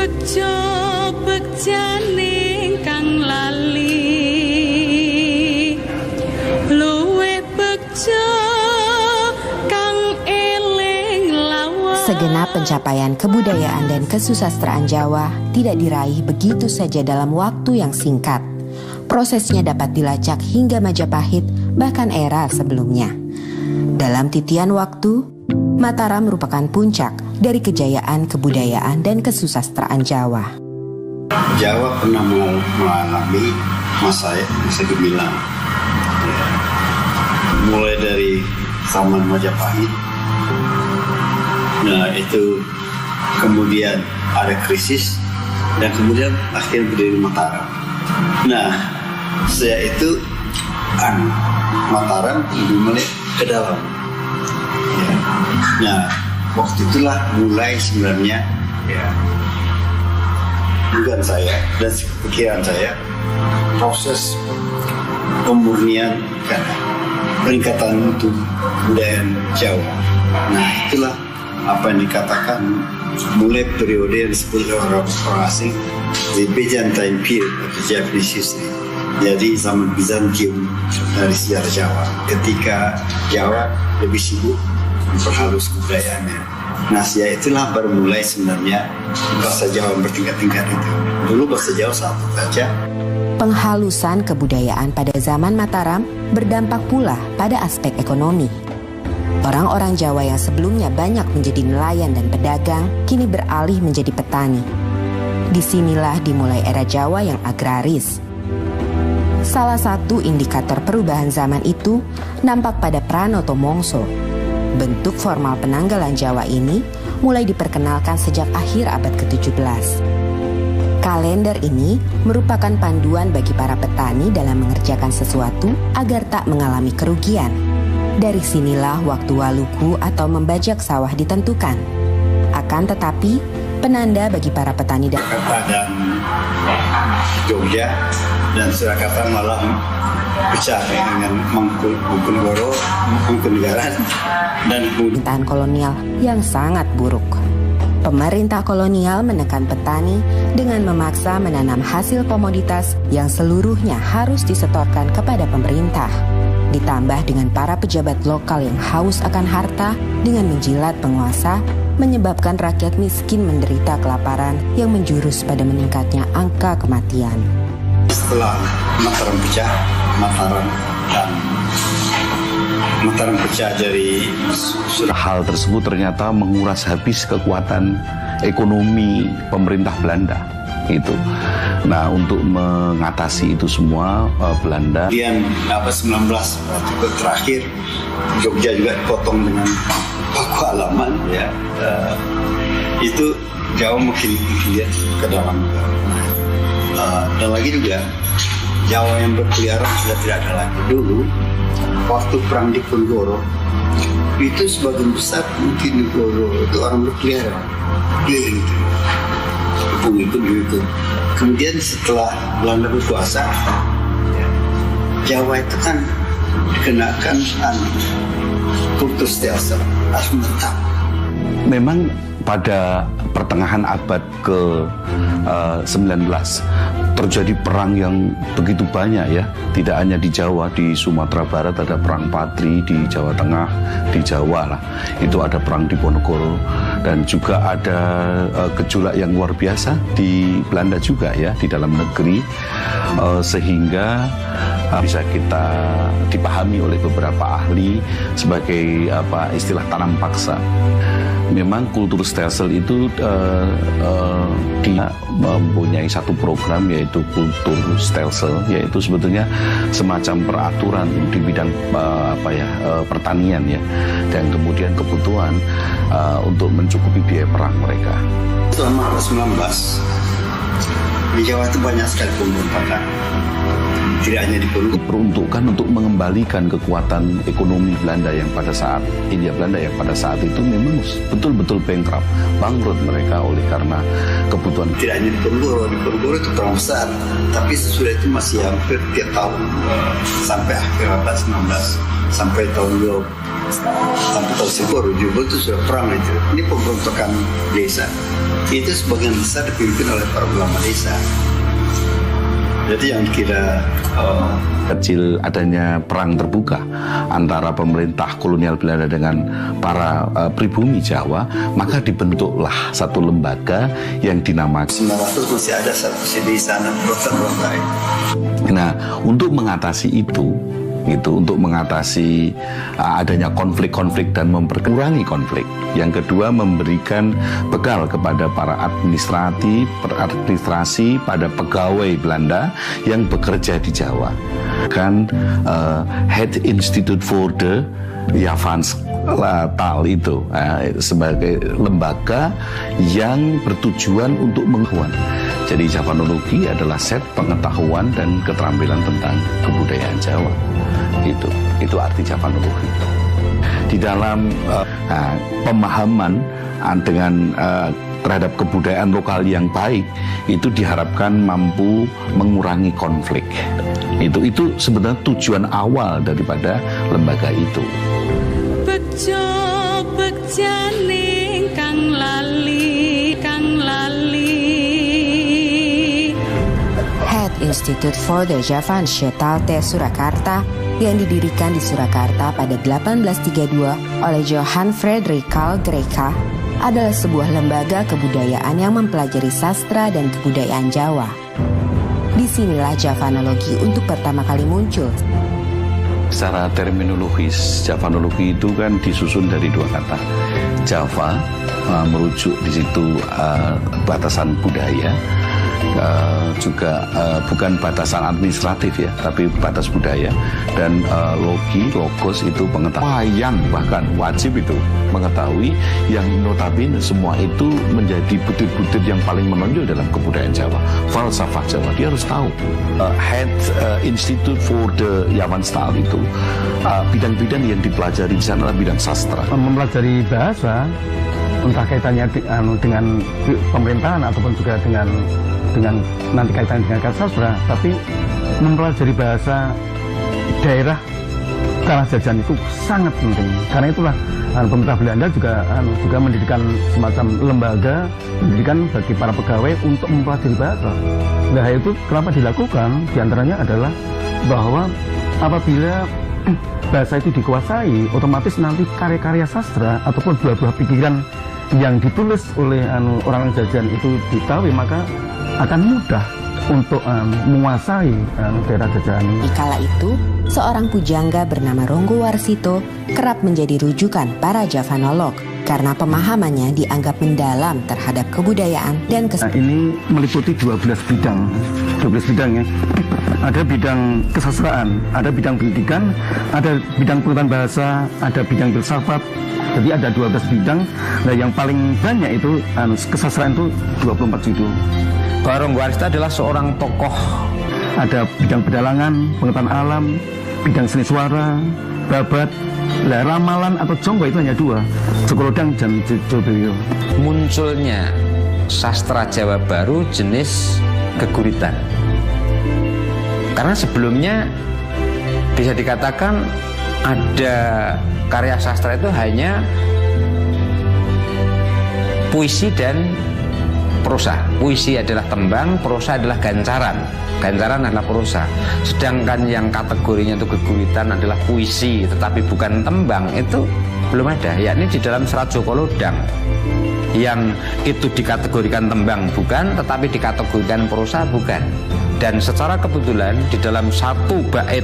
bejo bekjane kang lali luwe bejo kang eling lawas. Segenap pencapaian kebudayaan dan kesusastraan Jawa tidak diraih begitu saja dalam waktu yang singkat. Prosesnya dapat dilacak hingga Majapahit bahkan era sebelumnya. Dalam titian waktu, Mataram merupakan puncak dari kejayaan kebudayaan dan kesusastraan Jawa. Jawa pernah mengalami masa gemilang, mulai dari zaman Majapahit. Nah itu kemudian ada krisis dan kemudian akhirnya berdiri Mataram. Nah saya itu Mataram lebih melihat ke dalam. Ya. Nah waktu itulah mulai sebenarnya dugaan saya dan pikiran saya proses pemurnian peningkatan mutu budaya Jawa. Nah itulah apa yang dikatakan mulai periode yang disebut orang asing the Byzantine period atau Japanese history. Jadi zaman Bizantium dari sejarah Jawa ketika Jawa lebih sibuk memperhalus kebudayaannya. Nah ya itulah baru mulai sebenarnya bahasa Jawa bertingkat-tingkat itu. Dulu bahasa Jawa satu saja. Penghalusan kebudayaan pada zaman Mataram berdampak pula pada aspek ekonomi. Orang-orang Jawa yang sebelumnya banyak menjadi nelayan dan pedagang, kini beralih menjadi petani. Disinilah dimulai era Jawa yang agraris. Salah satu indikator perubahan zaman itu nampak pada Pranoto Mongso. Bentuk formal penanggalan Jawa ini mulai diperkenalkan sejak akhir abad ke-17. Kalender ini merupakan panduan bagi para petani dalam mengerjakan sesuatu agar tak mengalami kerugian. Dari sinilah waktu waluku atau membajak sawah ditentukan. Akan tetapi, penanda bagi para petani dan Jogja dan Surakarta malah pecah dengan Mangkunegoro, Mangkunegaran dan pemerintahan kolonial yang sangat buruk. Pemerintah kolonial menekan petani dengan memaksa menanam hasil komoditas yang seluruhnya harus disetorkan kepada pemerintah. Ditambah dengan para pejabat lokal yang haus akan harta dengan menjilat penguasa, menyebabkan rakyat miskin menderita kelaparan yang menjurus pada meningkatnya angka kematian. Setelah Mataram pecah, Mataram pecah dari hal tersebut ternyata menguras habis kekuatan ekonomi pemerintah Belanda. Itu. Nah, untuk mengatasi itu semua Belanda. Kemudian 19 terakhir Jogja juga dipotong dengan paku halaman ya. Itu Jawa makin lihat ke dalam. Dan lagi juga Jawa yang berkeliaran sudah tidak ada lagi. Dulu waktu perang di Diponegoro itu sebagian besar mungkin Diponegoro itu orang berkeliaran keliling itu. Ikut. Kemudian setelah Belanda berkuasa, Jawa itu kan dikenakan kultur stelsel harus menetap. Memang pada pertengahan abad ke-19 terjadi perang yang begitu banyak ya. Tidak hanya di Jawa, di Sumatera Barat ada perang Patri, di Jawa Tengah, di Jawa lah. Itu ada perang Diponegoro dan juga ada gejolak yang luar biasa di Belanda juga ya, di dalam negeri. Sehingga bisa kita dipahami oleh beberapa ahli sebagai istilah tanam paksa. Memang kultur stelsel itu dia mempunyai satu program yaitu kultur stelsel, yaitu sebetulnya semacam peraturan di bidang pertanian ya, dan kemudian kebutuhan untuk mencukupi biaya perang mereka. Selama 19 di Jawa itu banyak sekali pemberontakan. Tidak hanya diperuntukkan untuk mengembalikan kekuatan ekonomi Belanda yang pada saat Hindia Belanda yang pada saat itu memang betul-betul bankrupt, bangkrut mereka oleh karena kebutuhan. Tidak hanya Diponegoro itu perang besar, tapi sesudah itu masih hampir tiap tahun sampai akhir abad 19 sampai tahun 20 sampai tahun 10 itu sudah perang itu. Ini pemberontakan desa. itu sebagian besar dipimpin oleh para ulama desa. Jadi yang kira kecil adanya perang terbuka antara pemerintah kolonial Belanda dengan para pribumi Jawa, maka dibentuklah satu lembaga yang dinamakan 900 masih ada satu di sana berontak-berontak. Nah, untuk mengatasi itu, untuk mengatasi adanya konflik-konflik dan memperkurangi konflik. Yang kedua, memberikan bekal kepada para administrasi pada pegawai Belanda yang bekerja di Jawa. Kan Het Instituut voor de Javaanstaal itu sebagai lembaga yang bertujuan untuk mengetahuan. Jadi Javanologi adalah set pengetahuan dan keterampilan tentang kebudayaan Jawa. Itu arti Javanologi. Di dalam pemahaman dengan terhadap kebudayaan lokal yang baik, itu diharapkan mampu mengurangi konflik. Itu sebenarnya tujuan awal daripada lembaga itu. Bejo bekjane kang lali Het Instituut voor de Javaanse te Surakarta yang didirikan di Surakarta pada 1832 oleh Johan Frederik Carl Greka adalah sebuah lembaga kebudayaan yang mempelajari sastra dan kebudayaan Jawa. Disinilah Javanologi untuk pertama kali muncul. Secara terminologis, Javanologi itu kan disusun dari dua kata. Java merujuk di situ batasan budaya, juga bukan batasan administratif ya, tapi batas budaya. Dan logos itu pengetahuan yang bahkan wajib itu mengetahui, yang notabene semua itu menjadi butir-butir yang paling menonjol dalam kebudayaan Jawa, falsafah Jawa. Dia harus tahu. Het Instituut voor de Javaanstaal itu bidang-bidang yang dipelajari di sana adalah bidang sastra. Mempelajari bahasa, entah kaitannya dengan pemerintahan ataupun juga dengan nanti kaitannya dengan sastra, tapi mempelajari bahasa daerah tanah jajan itu sangat penting. Karena itulah pemerintah Belanda juga mendirikan semacam lembaga pendidikan bagi para pegawai untuk mempelajari bahasa. Nah, itu kenapa dilakukan? Di antaranya adalah bahwa apabila bahasa itu dikuasai, otomatis nanti karya-karya sastra ataupun buah-buah pikiran yang ditulis oleh orang jajan itu diketahui, maka akan mudah untuk menguasai daerah jajahan. Di kala itu, seorang pujangga bernama Ronggo Warsito kerap menjadi rujukan para Javanolog karena pemahamannya dianggap mendalam terhadap kebudayaan dan ini meliputi 12 bidang ya. Ada bidang kesastraan, ada bidang pendidikan, ada bidang pengetahuan bahasa, ada bidang filsafat. Jadi ada 12 bidang. Nah, yang paling banyak itu kesastraan itu 24 judul. Ronggo Warsito adalah seorang tokoh. Ada bidang pedalangan, pengetahuan alam, bidang seni suara, babat, ramalan atau jonggo itu hanya 2, Sukolodang dan Jobelyo. Munculnya sastra Jawa baru jenis keguritan. Karena sebelumnya bisa dikatakan ada karya sastra itu hanya puisi dan prosa. Puisi adalah tembang, prosa adalah gancaran. Gancaran adalah prosa. Sedangkan yang kategorinya itu keguritan adalah puisi, tetapi bukan tembang, itu belum ada. Yakni di dalam Serat Joko Lodang, yang itu dikategorikan tembang bukan, tetapi dikategorikan prosa bukan. Dan secara kebetulan di dalam satu bait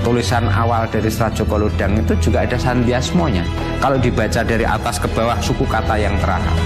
tulisan awal dari Serat Joko Lodang itu juga ada sandiasmonya. Kalau dibaca dari atas ke bawah, suku kata yang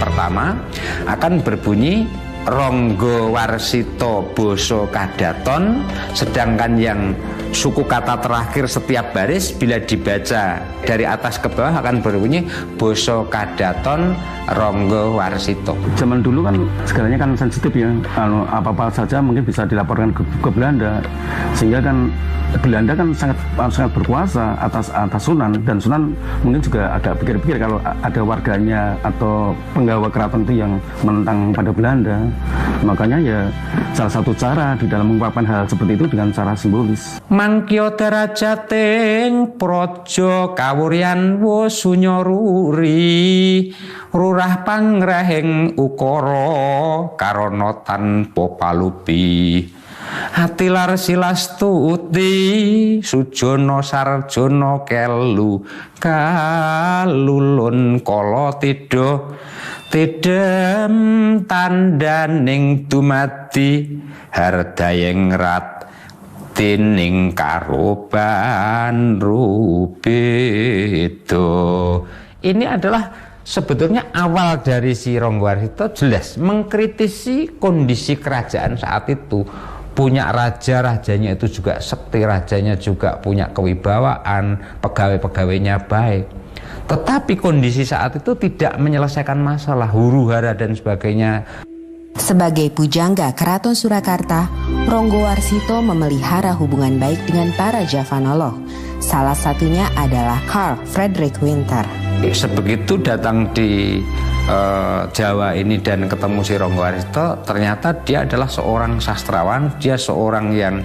pertama akan berbunyi Ronggo Warsito Boso Kadaton, sedangkan yang suku kata terakhir setiap baris bila dibaca dari atas ke bawah akan berbunyi Boso Kadaton Ronggo Warsito. Zaman dulu kan segalanya kan sensitif ya, apa-apa saja mungkin bisa dilaporkan ke Belanda, sehingga kan Belanda kan sangat berkuasa atas Sunan, dan Sunan mungkin juga agak pikir-pikir kalau ada warganya atau penggawa keraton itu yang menentang pada Belanda. Makanya ya salah satu cara di dalam mengungkapkan hal seperti itu dengan cara simbolis. Mangkya derajating praja kawuryan wasunyaruri rurah pangrahing ukara karana tanpa palupi atilar silastuti sujana sarjana kelu kalulun kala tidem tandaning dumadi hardayeng rat tining karoban rubedo. Ini adalah sebetulnya awal dari si Ranggawarsita jelas mengkritisi kondisi kerajaan saat itu. Punya raja, rajanya itu juga sekti, rajanya juga punya kewibawaan, pegawai-pegawainya baik. Tetapi kondisi saat itu tidak menyelesaikan masalah, huru-hara dan sebagainya. Sebagai pujangga Keraton Surakarta, Ranggawarsita memelihara hubungan baik dengan para Javanoloh. Salah satunya adalah Karl Friedrich Winter. Sebegitu datang di Jawa ini dan ketemu si Ranggawarsita, ternyata dia adalah seorang sastrawan, dia seorang yang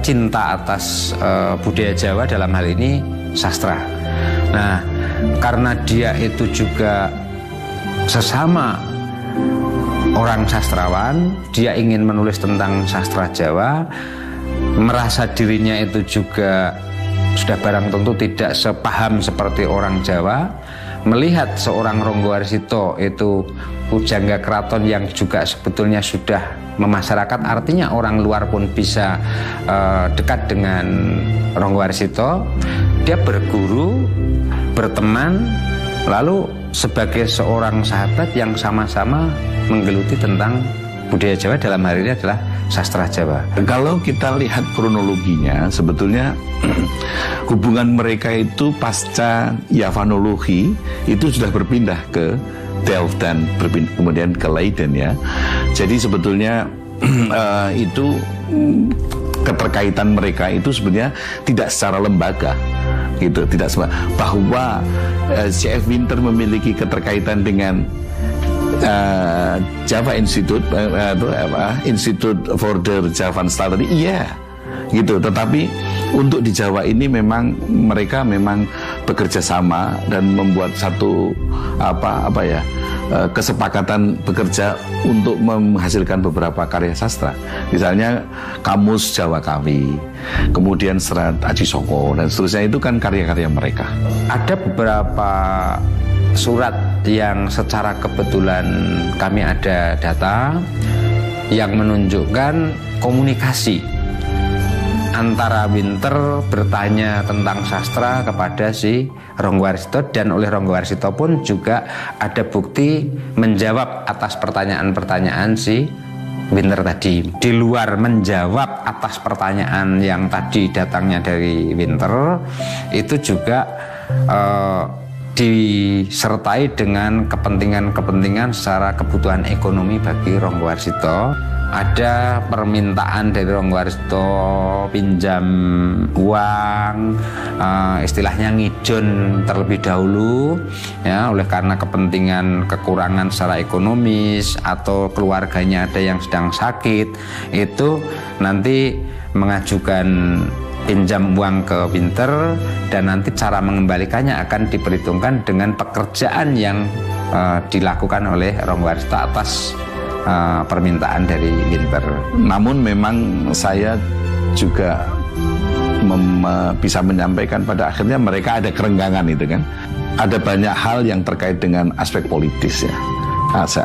cinta atas budaya Jawa, dalam hal ini sastra. Nah, karena dia itu juga sesama orang sastrawan, dia ingin menulis tentang sastra Jawa, merasa dirinya itu juga sudah barang tentu tidak sepaham seperti orang Jawa. Melihat seorang Ranggawarsita itu pujangga keraton yang juga sebetulnya sudah memasyarakat, artinya orang luar pun bisa dekat dengan Ranggawarsita, dia berguru, berteman, lalu sebagai seorang sahabat yang sama-sama menggeluti tentang budaya Jawa, dalam hal ini adalah sastra Jawa. Kalau kita lihat kronologinya, sebetulnya hubungan mereka itu pasca Yavanologi itu sudah berpindah ke Delft dan kemudian ke Leiden ya. Jadi sebetulnya itu keterkaitan mereka itu sebenarnya tidak secara lembaga gitu, tidak bahwa C.F. Winter memiliki keterkaitan dengan Java Institute, Institute for the Javan Study, iya, gitu. Tetapi untuk di Jawa ini memang mereka memang bekerja sama dan membuat satu kesepakatan bekerja untuk menghasilkan beberapa karya sastra. Misalnya Kamus Jawa Kawi, kemudian Serat Aji Soko dan seterusnya, itu kan karya-karya mereka. Ada beberapa surat yang secara kebetulan kami ada data yang menunjukkan komunikasi antara Winter bertanya tentang sastra kepada si Ranggawarsita, dan oleh Ranggawarsita pun juga ada bukti menjawab atas pertanyaan-pertanyaan si Winter tadi. Di luar menjawab atas pertanyaan yang tadi datangnya dari Winter, itu juga disertai dengan kepentingan-kepentingan secara kebutuhan ekonomi bagi Ranggawarsita. Ada permintaan dari Ranggawarsita pinjam uang, istilahnya ngidon terlebih dahulu ya, oleh karena kepentingan kekurangan secara ekonomis atau keluarganya ada yang sedang sakit, itu nanti mengajukan pinjam uang ke Winter, dan nanti cara mengembalikannya akan diperhitungkan dengan pekerjaan yang dilakukan oleh Ranggawarsita atas permintaan dari Winter. Namun memang saya juga bisa menyampaikan pada akhirnya mereka ada kerenggangan itu kan. Ada banyak hal yang terkait dengan aspek politis ya.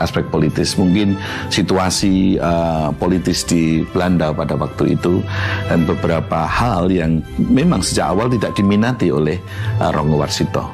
Aspek politis, mungkin situasi politis di Belanda pada waktu itu, dan beberapa hal yang memang sejak awal tidak diminati oleh Ranggawarsita.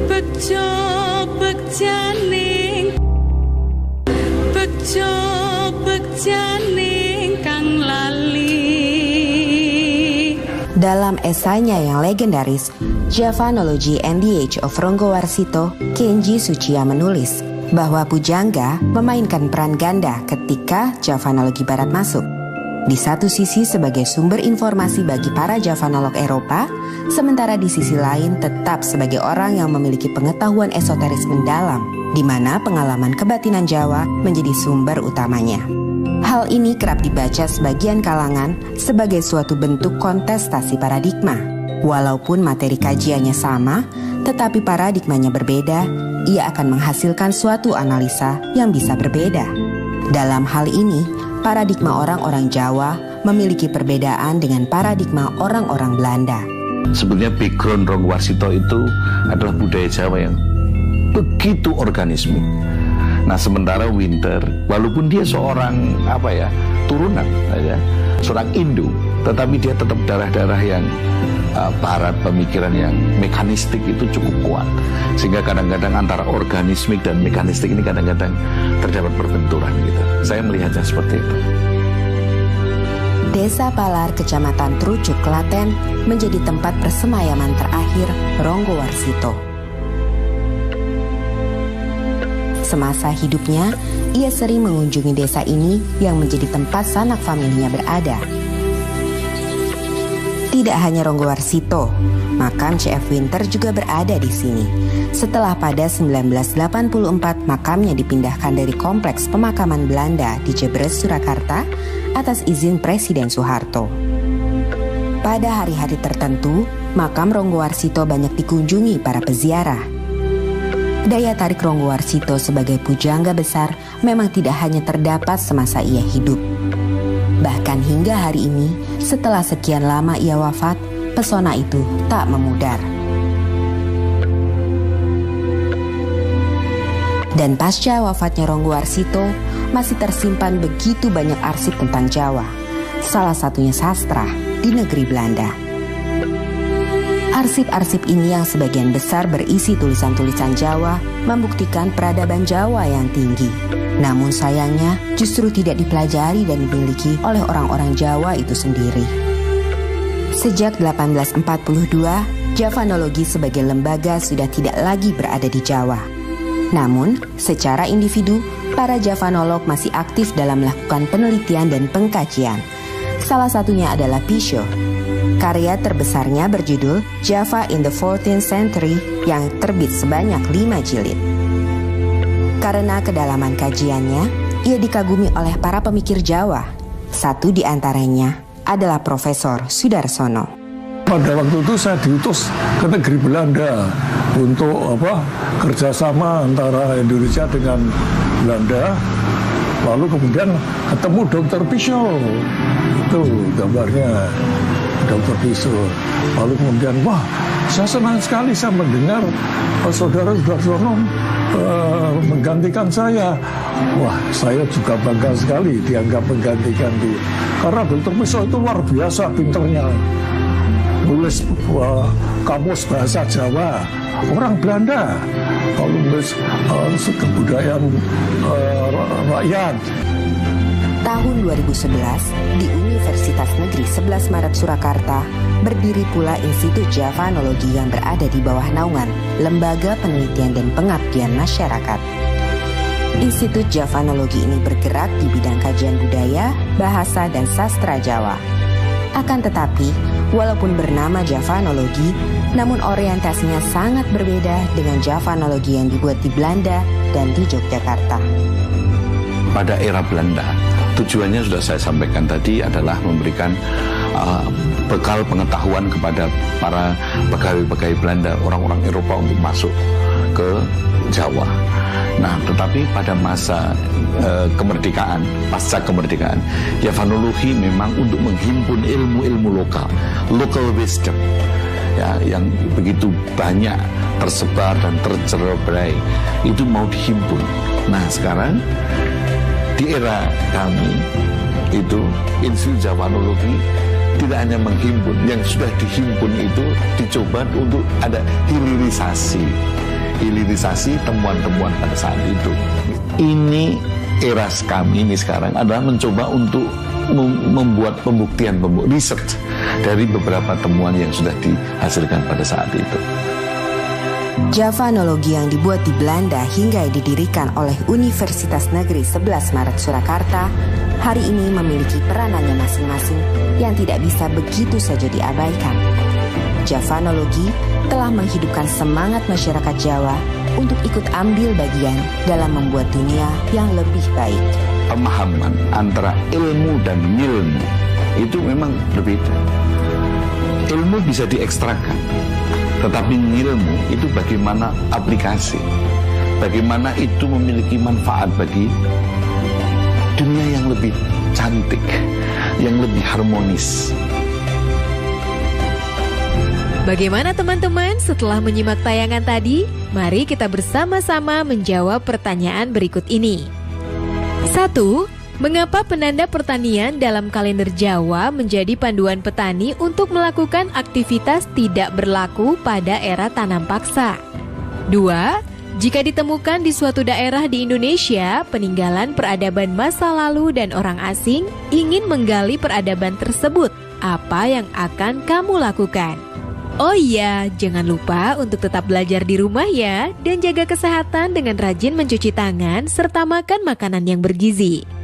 Bejo bejaning kang lali. Dalam esainya yang legendaris, Javanology and the Age of Ranggawarsita, Kenji Tsuchiya menulis bahwa pujangga memainkan peran ganda ketika Javanologi Barat masuk. Di satu sisi sebagai sumber informasi bagi para Javanolog Eropa, sementara di sisi lain tetap sebagai orang yang memiliki pengetahuan esoteris mendalam, di mana pengalaman kebatinan Jawa menjadi sumber utamanya. Hal ini kerap dibaca sebagian kalangan sebagai suatu bentuk kontestasi paradigma. Walaupun materi kajiannya sama, tetapi paradigmanya berbeda, ia akan menghasilkan suatu analisa yang bisa berbeda. Dalam hal ini, paradigma orang-orang Jawa memiliki perbedaan dengan paradigma orang-orang Belanda. Sebenarnya background Ronggowarsito itu adalah budaya Jawa yang begitu organismik. Nah, sementara Winter, walaupun dia seorang turunan seorang Indo, tetapi dia tetap darah-darah yang barat, pemikiran yang mekanistik itu cukup kuat, sehingga kadang-kadang antara organismik dan mekanistik ini kadang-kadang terdapat perbenturan gitu. Saya melihatnya seperti itu. Desa Palar, Kecamatan Trucuk, Klaten menjadi tempat persemayaman terakhir Ronggowarsito. Semasa hidupnya, ia sering mengunjungi desa ini yang menjadi tempat sanak familinya berada. Tidak hanya Ronggowarsito, makam C.F. Winter juga berada di sini. Setelah pada 1984 makamnya dipindahkan dari kompleks pemakaman Belanda di Jebres, Surakarta atas izin Presiden Soeharto. Pada hari-hari tertentu, makam Ronggowarsito banyak dikunjungi para peziarah. Daya tarik Ronggowarsito sebagai pujangga besar memang tidak hanya terdapat semasa ia hidup. Bahkan hingga hari ini, setelah sekian lama ia wafat, pesona itu tak memudar. Dan pasca wafatnya Ronggowarsito, masih tersimpan begitu banyak arsip tentang Jawa, salah satunya sastra di negeri Belanda. Arsip-arsip ini yang sebagian besar berisi tulisan-tulisan Jawa membuktikan peradaban Jawa yang tinggi. Namun sayangnya justru tidak dipelajari dan dimiliki oleh orang-orang Jawa itu sendiri. Sejak 1842, Javanologi sebagai lembaga sudah tidak lagi berada di Jawa. Namun, secara individu, para Javanolog masih aktif dalam melakukan penelitian dan pengkajian. Salah satunya adalah Pisho. Karya terbesarnya berjudul Java in the 14th Century yang terbit sebanyak 5 jilid. Karena kedalaman kajiannya, ia dikagumi oleh para pemikir Jawa. Satu di antaranya adalah Profesor Sudarsono. Pada waktu itu saya diutus ke negeri Belanda untuk kerjasama antara Indonesia dengan Belanda. Lalu kemudian ketemu Dr. Pisho, itu gambarnya Dr. Pisho. Lalu kemudian, wah, saya senang sekali saya mendengar saudara Sudarsono menggantikan saya. Wah, saya juga bangga sekali dianggap menggantikan dia. Karena Dr. Pisho itu luar biasa pinternya. Nulis kamus bahasa Jawa, orang Belanda. Kalau nulis kebudayaan rakyat. Tahun 2011, di Universitas Negeri 11 Maret Surakarta, berdiri pula Institut Javanologi yang berada di bawah naungan Lembaga Penelitian dan Pengabdian Masyarakat. Institut Javanologi ini bergerak di bidang kajian budaya, bahasa, dan sastra Jawa. Akan tetapi, walaupun bernama Javanologi, namun orientasinya sangat berbeda dengan Javanologi yang dibuat di Belanda dan di Yogyakarta. Pada era Belanda, tujuannya sudah saya sampaikan tadi adalah memberikan bekal pengetahuan kepada para pegawai-pegawai Belanda, orang-orang Eropa untuk masuk ke Jawa. Nah, tetapi pada masa kemerdekaan, pasca kemerdekaan, Javanologi memang untuk menghimpun ilmu-ilmu lokal, local wisdom, ya, yang begitu banyak tersebar dan tercerai, itu mau dihimpun. Nah, sekarang di era kami itu Institut Javanologi tidak hanya menghimpun, yang sudah dihimpun itu dicoba untuk ada hilirisasi temuan-temuan pada saat itu. Ini era kami ini sekarang adalah mencoba untuk membuat pembuktian research dari beberapa temuan yang sudah dihasilkan pada saat itu. Javanologi yang dibuat di Belanda hingga didirikan oleh Universitas Negeri 11 Maret Surakarta hari ini memiliki peranannya masing-masing yang tidak bisa begitu saja diabaikan. Javanologi telah menghidupkan semangat masyarakat Jawa untuk ikut ambil bagian dalam membuat dunia yang lebih baik. Pemahaman antara ilmu dan ngilmu itu memang berbeda. Ilmu bisa diekstrakan, tetapi ngilmu itu bagaimana aplikasi, bagaimana itu memiliki manfaat bagi dunia yang lebih cantik, yang lebih harmonis. Bagaimana teman-teman setelah menyimak tayangan tadi? Mari kita bersama-sama menjawab pertanyaan berikut ini. 1. Mengapa penanda pertanian dalam kalender Jawa menjadi panduan petani untuk melakukan aktivitas tidak berlaku pada era tanam paksa? 2. Jika ditemukan di suatu daerah di Indonesia, peninggalan peradaban masa lalu dan orang asing ingin menggali peradaban tersebut, apa yang akan kamu lakukan? Oh iya, jangan lupa untuk tetap belajar di rumah ya, dan jaga kesehatan dengan rajin mencuci tangan serta makan makanan yang bergizi.